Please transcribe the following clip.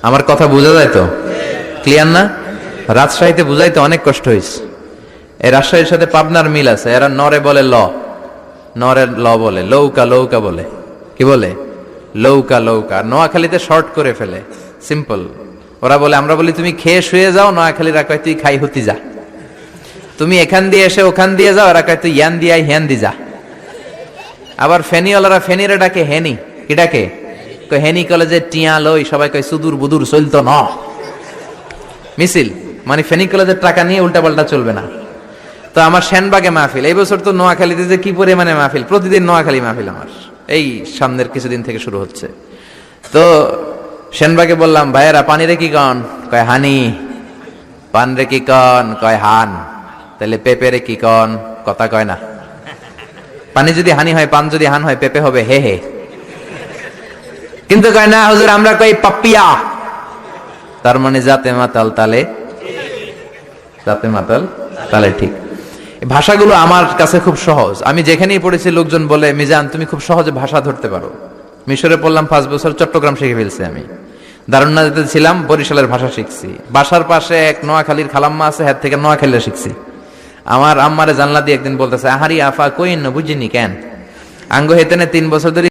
আমার কথা বোঝা যায় তো? ক্লিয়ার না? রাজশাহীতে বুঝাইতে অনেক কষ্ট হয়েছে। এই রাজশাহীর সাথে পাবনার মিল আছে। এরা নরে বলে ল, নরের ল বলে, লৌকা লৌকা বলে। কি বলে? লৌকা লৌকা। নোয়াখালীতে শর্ট করে ফেলে, সিম্পল। ওরা বলে, আমরা বলি তুমি খেয়ে শুয়ে যাও, নোয়াখালীরা কয় তুই খাই হতি যা। তুমি এখান দিয়ে এসে ওখান দিয়ে যাও, এরা কয় তুই ইয়ান দিয়ে হ্যান দি যা। আবার ফেনিওয়ালারা ফেনিরে ডাকে হেনি। কি ডাকে? হেনি কলেজে টিয়া লই, সবাই কয় সুদূর বুদুর চলতো ন মিছিল, মানে ফেনী কলেজের টাকা নিয়ে উল্টা পাল্টা চলবে না। তো আমার সেনবাগে মাহফিল, এই বছর তো নোয়াখালীতে যে কি পরিমাণে মাহফিল, প্রতিদিন নোয়াখালী মাহফিল আমার এই সামনের কিছুদিন থেকে শুরু হচ্ছে। তো সেনবাগে বললাম, ভাইয়েরা পানি রে কি কন? কয় হানি। পান রে কি কন? কয় হান। তাহলে পেঁপে রে কি কন? কথা কয় না। পানি যদি হানি হয়, পান যদি হান হয়, পেঁপে হবে হে হে। কিন্তু কয় না হুজুর, আমরা কই পাপ্পিয়া। তার মানে জাতে মাতাল তালে, জাতে মাতাল তালে ঠিক। ভাষাগুলো আমার কাছে খুব সহজ। আমি যেখানেই পড়েছি লোকজন বলে, মিজান তুমি খুব সহজে ভাষা ধরতে পারো। মিশরে পড়লাম 5 বছর, চট্টগ্রাম শিখে ফেলছি আমি। দারুন্নাতে ছিলাম, বরিশালের ভাষা শিখছি। বাসার পাশে এক নোয়াখালীর খালাম্মা আছে, হাত থেকে নোয়াখালীরা শিখছি। আমার আম্মারে জানলা দিয়ে একদিন বলতেছে, আহারি আফা কইন না বুঝিনি কেন আঙ্গ হেতেনে 3 বছর ধরে